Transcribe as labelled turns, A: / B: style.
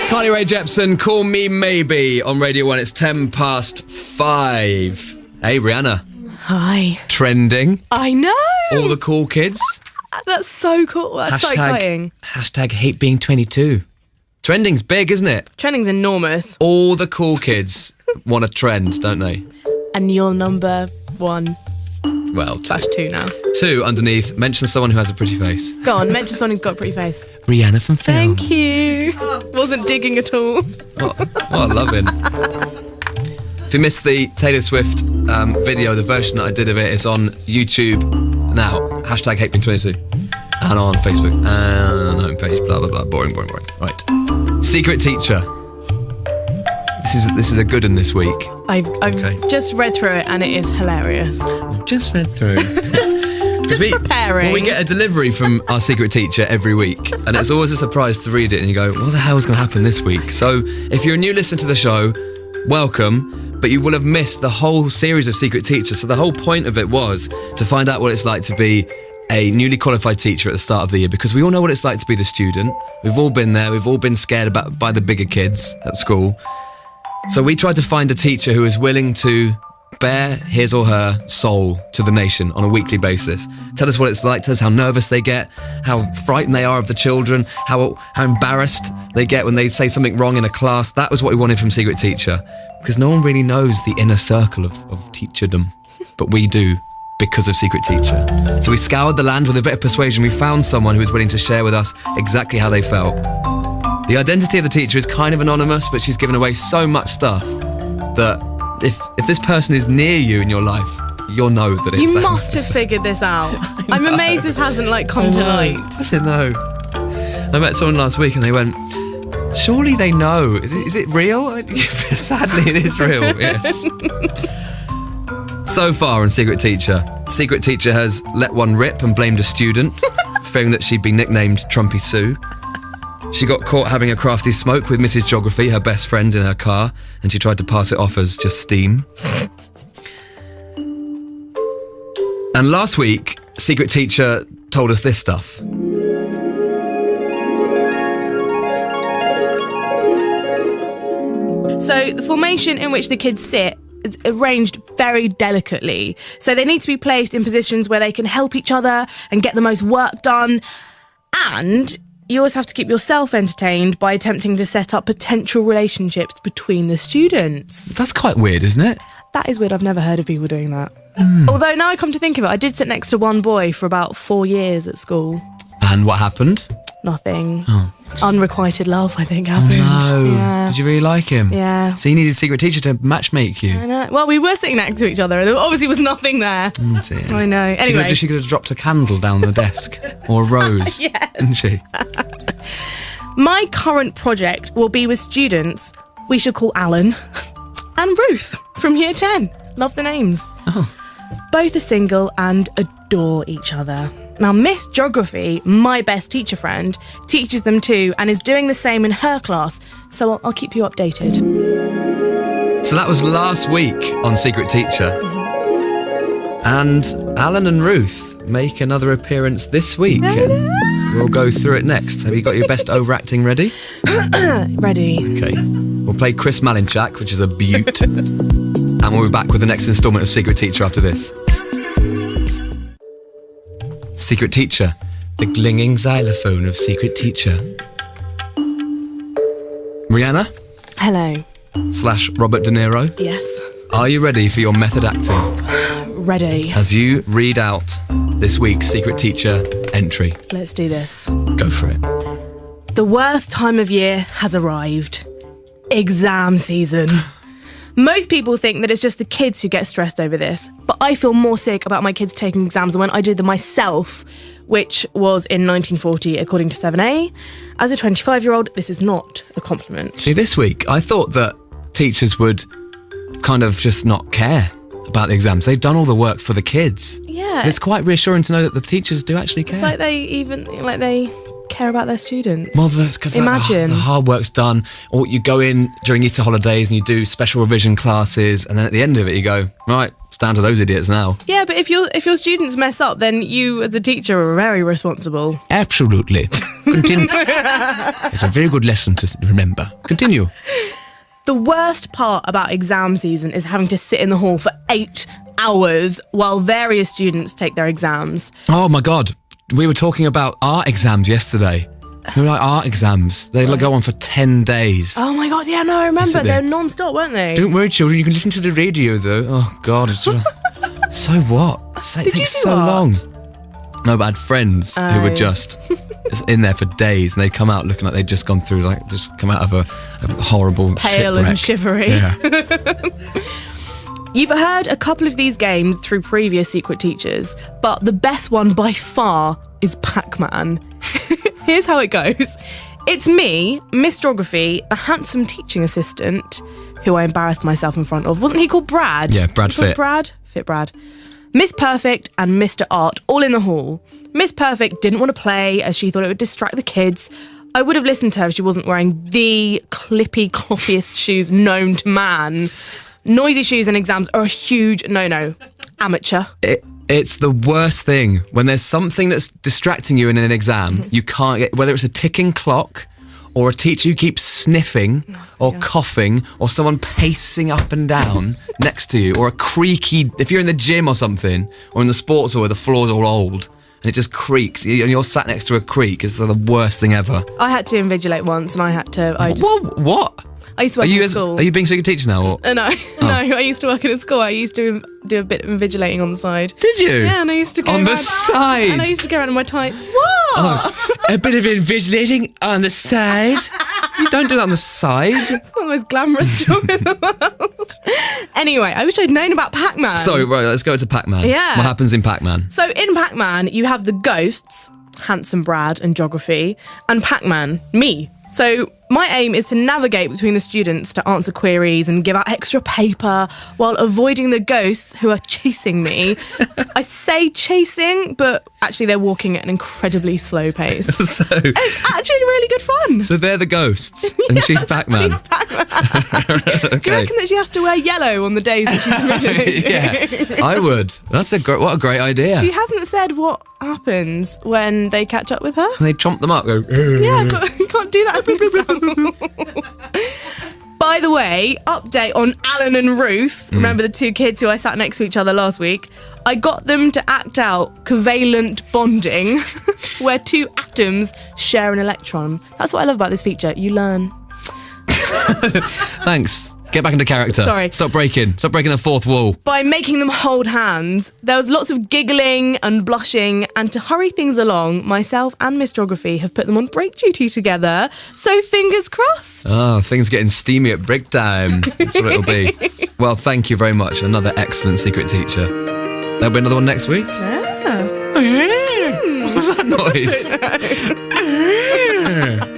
A: Carly Rae Jepsen, Call Me Maybe on Radio 1. It's 5:10. Hey, Rihanna.
B: Hi.
A: Trending.
B: I know.
A: All the cool kids.
B: That's so cool. That's so exciting.
A: Hashtag hate being 22. Trending's big, isn't it?
B: Trending's enormous.
A: All the cool kids want a trend, don't they?
B: And you're number 1.
A: Well,
B: /2 now.
A: 2 underneath. Mention someone who has a pretty face.
B: Go on, mention someone who's got a pretty face.
A: Rihanna from Films.
B: Thank you. Wasn't digging at all.
A: What loving. If you missed the Taylor Swift video, the version that I did of it is on YouTube now. Hashtag hate being 22. And on Facebook. And on the homepage. Blah, blah, blah. Boring. Right. Secret Teacher. This is a good one this week.
B: I've just read through it and it is hilarious.
A: I've just read through.
B: just preparing.
A: Well, we get a delivery from our secret teacher every week, and it's always a surprise to read it and you go, what the hell is going to happen this week? So if you're a new listener to the show, welcome, but you will have missed the whole series of Secret Teachers. So the whole point of it was to find out what it's like to be a newly qualified teacher at the start of the year, because we all know what it's like to be the student. We've all been there. We've all been scared by the bigger kids at school. So we tried to find a teacher who is willing to bare his or her soul to the nation on a weekly basis. Tell us what it's like, tell us how nervous they get, how frightened they are of the children, how embarrassed they get when they say something wrong in a class. That was what we wanted from Secret Teacher, because no one really knows the inner circle of teacherdom, but we do because of Secret Teacher. So we scoured the land with a bit of persuasion. We found someone who was willing to share with us exactly how they felt. The identity of the teacher is kind of anonymous, but she's given away so much stuff that if this person is near you in your life, you'll know that it's
B: You
A: that
B: must have
A: person.
B: figured this out. I'm amazed this hasn't come to light.
A: I know. I met someone last week and they went, surely they know. Is it real? Sadly, it is real, yes. So far on Secret Teacher has let one rip and blamed a student, fearing that she'd be nicknamed Trumpy Sue. She got caught having a crafty smoke with Mrs. Geography, her best friend, in her car, and she tried to pass it off as just steam. And last week, Secret Teacher told us this stuff.
B: So the formation in which the kids sit is arranged very delicately. So they need to be placed in positions where they can help each other and get the most work done. And you always have to keep yourself entertained by attempting to set up potential relationships between the students.
A: That's quite weird, isn't it?
B: That is weird. I've never heard of people doing that. Although now I come to think of it, I did sit next to one boy for about 4 years at school.
A: And what happened?
B: Nothing. Unrequited love, I think, happened.
A: No.
B: Yeah.
A: Did you really like him?
B: Yeah.
A: So you needed a Secret Teacher to matchmake you?
B: I know. Well, we were sitting next to each other and there obviously was nothing there.
A: Oh dear.
B: I know. Anyway.
A: She could have dropped a candle down the desk. Or a rose.
B: Yes.
A: Didn't she?
B: My current project will be with students we should call Alan and Ruth from Year 10. Love the names.
A: Oh.
B: Both are single and adore each other. Now, Miss Geography, my best teacher friend, teaches them too and is doing the same in her class, so I'll keep you updated.
A: So that was last week on Secret Teacher. And Alan and Ruth make another appearance this week. We'll go through it next. Have you got your best overacting ready?
B: Ready.
A: Okay. We'll play Chris Malinchak, which is a beaut. And we'll be back with the next instalment of Secret Teacher after this. Secret Teacher, the glinging xylophone of Secret Teacher. Rihanna
B: Hello.
A: / Robert De Niro.
B: Yes.
A: Are you ready for your method acting?
B: Ready.
A: As you read out this week's Secret Teacher entry.
B: Let's do this.
A: Go for it.
B: The worst time of year has arrived. Exam season. Most people think that it's just the kids who get stressed over this, but I feel more sick about my kids taking exams than when I did them myself, which was in 1940, according to 7A. As a 25-year-old, this is not a compliment.
A: See, this week, I thought that teachers would kind of just not care about the exams. They've done all the work for the kids.
B: Yeah.
A: And it's quite reassuring to know that the teachers do actually care.
B: It's like they care about their students.
A: Well, that's because
B: Imagine.
A: the hard work's done. Or you go in during Easter holidays and you do special revision classes, and then at the end of it you go, right, it's down to those idiots now.
B: Yeah, but if your students mess up, then you, as the teacher, are very responsible.
A: Absolutely. Continue. It's a very good lesson to remember. Continue.
B: The worst part about exam season is having to sit in the hall for 8 hours while various students take their exams.
A: Oh my God. We were talking about art exams yesterday. They were like art exams. They go on for 10 days.
B: Oh my God, yeah, no, I remember. They're non-stop, weren't they?
A: Don't worry, children, you can listen to the radio though. Oh God. So what? It takes so long. No, but I had friends who were just in there for days, and they'd come out looking like they'd just gone through, like, just come out of a horrible
B: Pale
A: shipwreck.
B: and shivery.
A: Yeah.
B: You've heard a couple of these games through previous Secret Teachers, but the best one by far is Pac-Man. Here's how it goes. It's me, Miss Geography, a handsome teaching assistant, who I embarrassed myself in front of. Wasn't he called Brad?
A: Yeah, Brad Fit.
B: Fit Brad. Miss Perfect and Mr. Art all in the hall. Miss Perfect didn't want to play as she thought it would distract the kids. I would have listened to her if she wasn't wearing the clippy, cloppiest shoes known to man. Noisy shoes in exams are a huge no-no. Amateur.
A: It's the worst thing when there's something that's distracting you in an exam. You can't get, whether it's a ticking clock or a teacher who keeps sniffing or coughing or someone pacing up and down next to you, or a creaky, if you're in the gym or something, or in the sports hall where the floor's all old and it just creaks and you're sat next to a creak, it's the worst thing ever.
B: I had to invigilate once and I used to
A: What?
B: I used to work in a school.
A: Are you being a secret teacher now? Or?
B: No, I used to work in a school. I used to do a bit of invigilating on the side.
A: Did you?
B: Yeah, and I used to go
A: on
B: around,
A: the side.
B: And I used to go around in my tights. What?
A: Oh, a bit of invigilating on the side. You don't do that on the side.
B: It's one of the most glamorous jobs in the world. Anyway, I wish I'd known about Pac-Man.
A: Sorry, right, let's go to Pac-Man.
B: Yeah.
A: What happens in Pac-Man?
B: So in Pac-Man, you have the ghosts, Handsome Brad and Geography, and Pac-Man, me. So my aim is to navigate between the students to answer queries and give out extra paper while avoiding the ghosts who are chasing me. I say chasing, but actually they're walking at an incredibly slow pace.
A: So
B: it's actually really good fun.
A: So they're the ghosts, and she's Pac-Man.
B: She's Pac-Man. Okay. Do you reckon that she has to wear yellow on the days that she's invigilating?
A: Yeah, I would. What a great idea.
B: She hasn't said what happens when they catch up with her.
A: And they chomp them up. Go.
B: Yeah, but you can't do that at an exam. By the way, update on Alan and Ruth. Remember the two kids who I sat next to each other last week? I got them to act out covalent bonding, where two atoms share an electron. That's what I love about this feature. You learn.
A: Thanks. Get back into character.
B: Sorry.
A: Stop breaking the fourth wall.
B: By making them hold hands, there was lots of giggling and blushing, and to hurry things along, myself and Miss Geography have put them on break duty together, so fingers crossed.
A: Oh, things getting steamy at break time. That's what it'll be. Well, thank you very much. Another excellent secret teacher. There'll be another one next week.
B: Yeah.
A: What was that noise?